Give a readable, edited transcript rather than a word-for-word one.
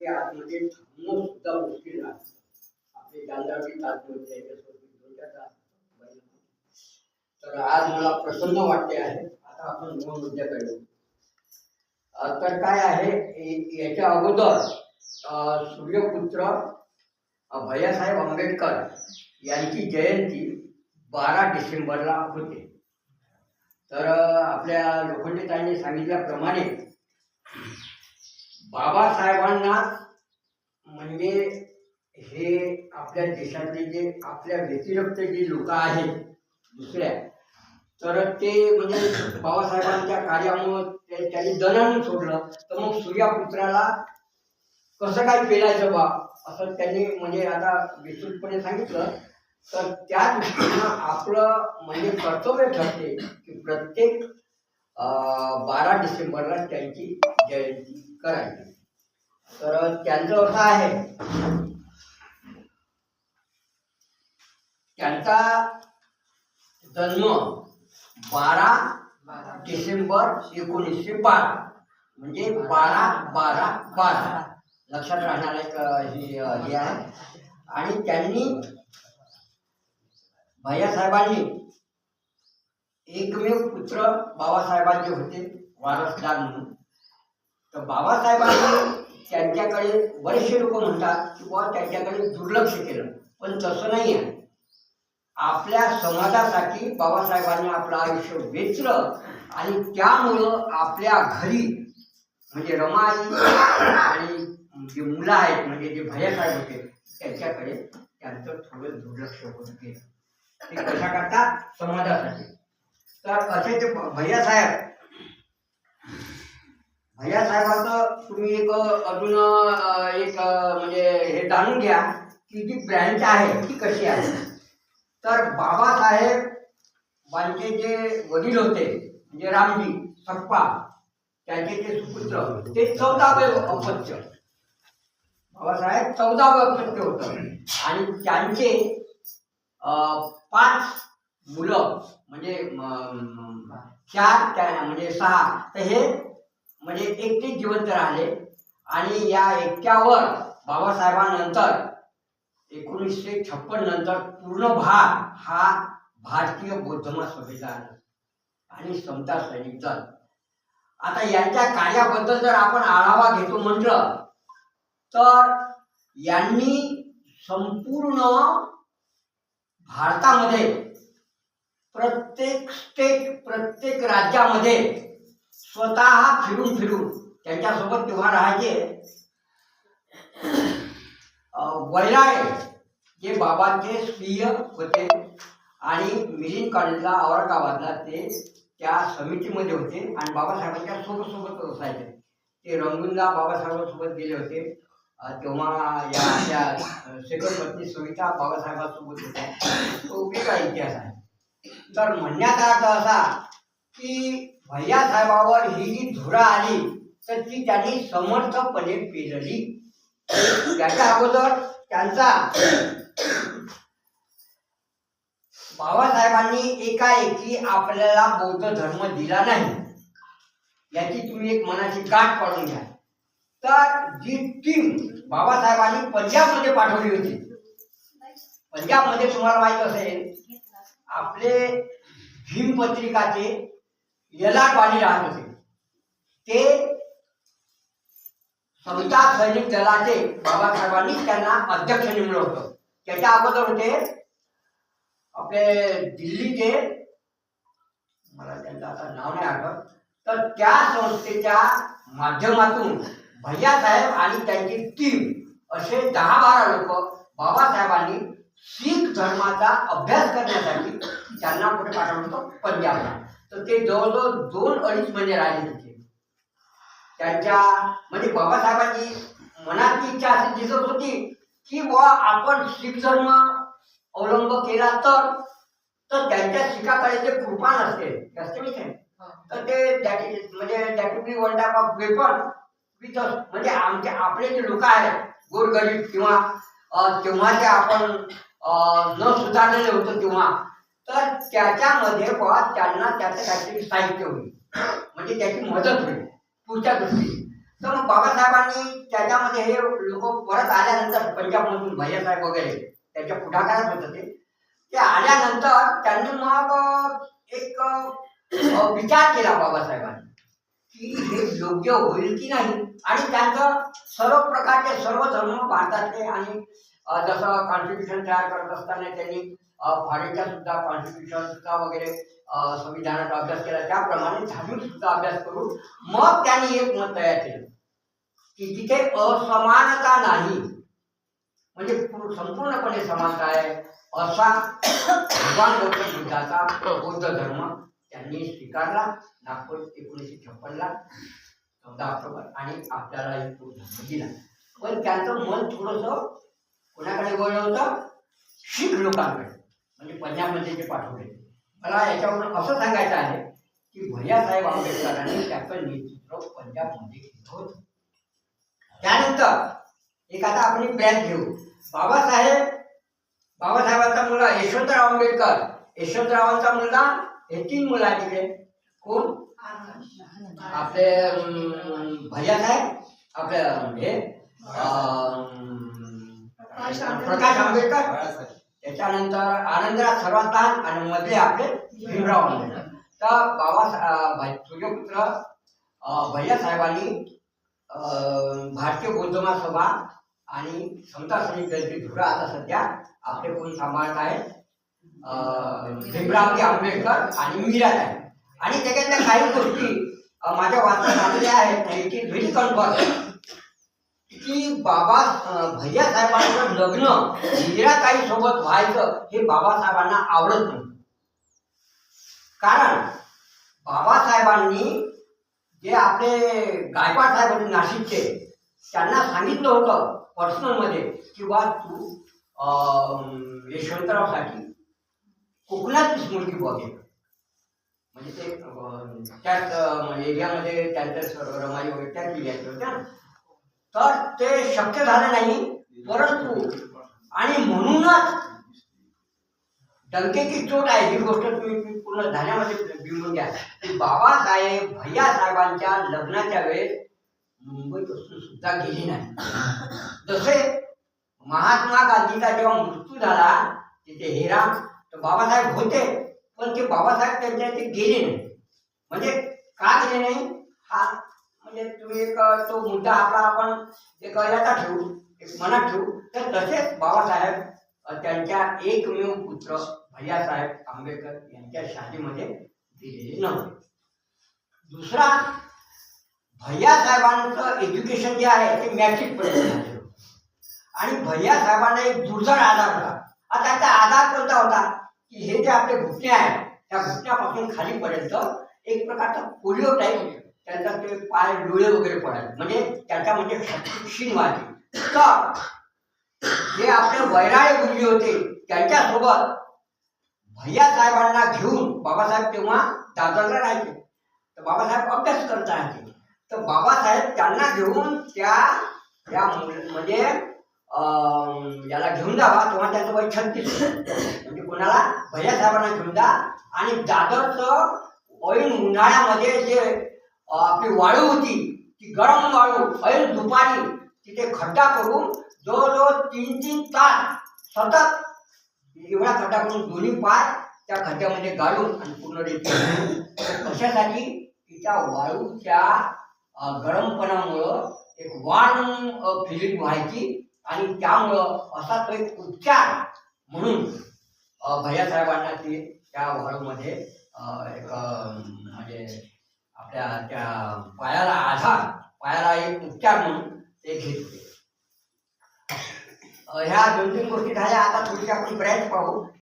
ते आतमध्ये थांबणं सुद्धा मुश्किल आहे. आपले गांधारी चालते होते याच्यासोबत. तर आज मला प्रसन्न वाटते आहे. आता आपण मूळ मुद्द्याकडे येऊ. तर काय आहे, याच्या अगोदर सूर्यपुत्र भैयासाहेब आंबेडकर यांची जयंती 12 डिसेंबरला होते. तर आपल्या लोखंडेताईंनी सांगितल्याप्रमाणे बाबासाहेबांना म्हणजे हे आपल्या देशातले जे आपल्या व्यतिरिक्त जे लोक आहेत दुसऱ्या, तर ते म्हणजे बाबासाहेबांच्या कार्यामुळे त्यांनी दणाणून सोडलं. तर मग सूर्यपुत्राला कसं काय पेलायचं बा असं त्यांनी म्हणजे आता विस्तृतपणे सांगितलं. तर त्या दृष्टीनं आपलं म्हणजे कर्तव्य ठरते की प्रत्येक 12 डिसेंबरला त्यांची जयंती करायची. तर त्यांचं असं आहे, त्यांचा जन्म 12 डिसेंबर 1912 म्हणजे 12-12-12 लक्षात राहणार एक हे आहे. आणि त्यांनी भैयासाहेबांनी एकमेव पुत्र बाबासाहेबांचे होते वारसदार म्हणून. तर बाबासाहेबांनी त्यांच्याकडे बरेचसे लोक म्हणतात की बुवा त्यांच्याकडे दुर्लक्ष केलं, पण तसं नाही आहे. आपल्या समाजासाठी बाबासाहेबांनी आपलं आयुष्य वेचलं आणि त्यामुळं आपल्या घरी म्हणजे रमाई आणि जे मुलं आहेत म्हणजे जे भैयासाहेब होते त्यांच्याकडे त्यांचं थोडं दुर्लक्ष होत गेलं. ते कशा करतात, समाजासाठी. तर असे ते भैयासाहेबाचं तुम्ही एक अजून एक म्हणजे हे जाणून घ्या की जी ब्रँच आहे ती कशी आहे. तर बाबासाहेबांचे जे वडील होते म्हणजे रामजी सप्पा, त्यांचे जे सुपुत्र ते 14वे अपत्य. बाबासाहेब 14वे अपत्य होतं. आणि त्यांचे 5 मुलं म्हणजे 4 म्हणजे 6. तर हे म्हणजे एकटेच जिवंत राहिले. आणि या एकट्यावर बाबासाहेबांनंतर 1956 नंतर पूर्ण भार हा भारतीय बौद्ध महासभेचा आला आणि समता सैनिक दल. आता यांच्या कार्याबद्दल जर आपण आढावा घेतो म्हटलं तर यांनी संपूर्ण भारतामध्ये प्रत्येक स्टेट प्रत्येक राज्यामध्ये स्वतः फिरून त्यांच्यासोबत तेव्हा राहायचे वैराळे जे बाबांचे स्त्रीय होते आणि मिलिंद कॉलेजला औरंगाबादला ते त्या समितीमध्ये होते आणि बाबासाहेबांच्या सोबत असायचे. ते रंगूनला बाबासाहेबांसोबत गेले होते. तेव्हा या आपल्या सेकंड पत्नी सविता बाबासाहेबांसोबत होत्या. तो वेगळा इतिहास आहे. तर म्हणण्याचा अर्थ असा की भैयासाहेबावर ही जी धुरा आली तर ती त्यांनी समर्थपणे पेलली. त्याच्या अगोदर त्यांचा बाबासाहेबांनी एकाएकी आपल्याला बौद्ध धर्म दिला नाही, याची तुम्ही एक मनाची गाठ पाडून घ्या. तर जी टीम बाबासाहेबांनी पंजाबमध्ये पाठवली होती, पंजाबमध्ये तुम्हाला माहित असेल आपले भीम पत्रिकाचे यलाटवाणी राहत होते. ते समता सैनिक दलाचे बाबासाहेबांनी त्यांना अध्यक्ष नेमलं होतं. त्याच्या अगोदर होते आपले दिल्लीचे, मला त्यांचं आता नाव नाही आठवत. तर त्या संस्थेच्या माध्यमातून भैयासाहेब आणि त्यांची टीम असे 10-12 लोक बाबासाहेबांनी शीख धर्माचा अभ्यास करण्यासाठी त्यांना कुठे पाठवलं होतं, पंजाबला. तर ते जवळजवळ 2-2.5 महिने राहिले तिथे. त्यांच्या म्हणजे बाबासाहेबांची मनातली इच्छा अशी दिसत होती की बुवा आपण शीख धर्म अवलंब केला तर त्यांच्या शिखाकडे जे कृपा नसते तर ते म्हणजे one type of weapon with म्हणजे आपले जे लोक आहेत गोरगरीब किंवा तेव्हा जे आपण न सुधारलेले होतो तेव्हा, तर त्याच्यामध्ये त्यांना त्याचं काहीतरी साहित्य होईल म्हणजे त्याची मदत होईल पुढच्या दृष्टीने. तर मग बाबासाहेबांनी त्याच्यामध्ये हे लोक परत आल्यानंतर पंजाबमधून भैयासाहेब वगैरे त्याच्या पुढाकारात होत ते आल्यानंतर त्यांनी मग एक विचार केला बाबासाहेबांनी की हे योग्य होईल की नाही. आणि त्यांचं सर्व प्रकारचे सर्व धर्म भारतातले आणि जसं कॉन्स्टिट्यूशन तयार करत असताना त्यांनी फॉरेनचा सुद्धा कॉन्स्टिट्यूशनचा वगैरे संविधानाचा अभ्यास केला, त्याप्रमाणे धार्मिक सुद्धा अभ्यास करून मग त्यांनी एक मत तयार केलं की जिथे असमानता नाही, म्हणजे संपूर्णपणे समानता आहे, असा भगवान गौतम बुद्धाचा बौद्ध धर्म त्यांनी स्वीकारला. नागपूर 1956ला 14 ऑक्टोबर आणि आपल्याला तो धर्म दिला. पण त्यांचं मन थोडंसं कोणाकडे वळलं होतं? शीख लोकांकडे, म्हणजे पंजाबमध्ये जे पाठवले. मला याच्यावरून असं सांगायचं आहे की भैयासाहेब आंबेडकरांनी त्याचं नेतृत्व पंजाबमध्ये केलं होतं. त्यानंतर एक आता आपण ब्रँच घेऊ. बाबासाहेबांचा मुलगा यशवंतराव आंबेडकर, यशवंतरावांचा मुलगा, हे 3 मुलं आहेत तिकडे. कोण? आपले भैयासाहेब, आपले हे प्रकाश आंबेडकर, त्याच्यानंतर आनंदराव सर्वात लहान आणि मधले आपले भीमराव आंबेडकर. तर सूर्यपुत्र भैयासाहेबांनी भारतीय बौद्ध महासभा आणि समता समिती धुरा आता सध्या आपले कोण सांभाळत आहेत? भीमरावजी आंबेडकर आणि मीराताई. आणि त्याच्यातल्या काही गोष्टी माझ्या वाचनात आलेल्या आहेत. इट इज व्हेरी कन्फर्म की भैयासाहेबांचं लग्न मीराताई सोबत व्हायचं हे बाबासाहेबांना आवडत नव्हतं. कारण बाबासाहेबांनी जे आपले गायकवाड साहेब होते नाशिकचे, त्यांना सांगितलं होतं पर्सनलमध्ये की बा तू यशवंतरावसाठी कोकणातलीच मुलगी बघेल. म्हणजे ते त्याच एरियामध्ये त्यांचं रमाई वगैरे त्याच लिहायचे होत्या. तर ते शक्य झालं नाही. परंतु आणि म्हणूनच डंकेची चोट आहे ही गोष्ट तुम्ही पूर्ण धान्यामध्ये बिंबून घ्या की बाबासाहेब भैयासाहेबांच्या लग्नाच्या वेळेस मुंबईपासून सुद्धा गेली नाही. जसे महात्मा गांधीचा जेव्हा मृत्यू झाला तिथे हेरा, तर बाबासाहेब होते पण ते बाबासाहेब त्यांच्या ते गेले नाही. म्हणजे का गेले नाही हा म्हणजे तुम्ही एक तो मुद्दा आपला आपण एक याचा ठेवू, एक मनात ठेवू. तर तसेच बाबासाहेब त्यांच्या एकमेव पुत्र भैयासाहेब आंबेडकर यांच्या शाळेमध्ये दिलेले नव्हते. दुसरा, भैयासाहेबांचं एज्युकेशन जे आहे ते मॅट्रिक पर्यंत झाले आणि भैयासाहेबांना एक दुर्धर आधार होता. आता त्याचा आधार कोणता होता की हे जे आपले घुटणे आहेत त्या घुटण्यापासून खालीपर्यंत एक प्रकारचा पोलिओ टाईप त्यांचा ते पाय डोळे वगैरे पडायचे, म्हणजे त्याच्यामध्ये क्षीण व्हायचे. तर जे आपले वैराळे गुरुजी होते त्यांच्यासोबत भैयासाहेबांना घेऊन बाबासाहेब तेव्हा दादरला राहायचे. तर बाबासाहेब अभ्यास करत राहायचे. तर बाबासाहेब त्यांना घेऊन त्या म्हणजे याला घेऊन जावा. तेव्हा त्याचं वय 36, म्हणजे कोणाला? भैयासाहेबांना घेऊन जा. आणि दादरचं ऐन उन्हाळ्यामध्ये जे आपली वाळू होती ती गरम वाळू ऐन दुपारी तिथे खड्डा करून जवळजवळ 3-3 तास सतत एवढा खड्डा करून दोन्ही पाय त्या खड्ड्यामध्ये घालून आणि पूर्ण कशासाठी की त्या वाळूच्या गरमपणामुळं एक वार्म फिलिंग व्हायची आणि त्यामुळं असा तो एक उपचार म्हणून भैयासाहेबांना ते त्या वाळूमध्ये एक म्हणजे आपल्या त्या पायाला एक उपचार म्हणून ते घेतले. ह्या 2-3 गोष्टी झाल्या. आता थोडीशी आपण ब्रँच पाहू.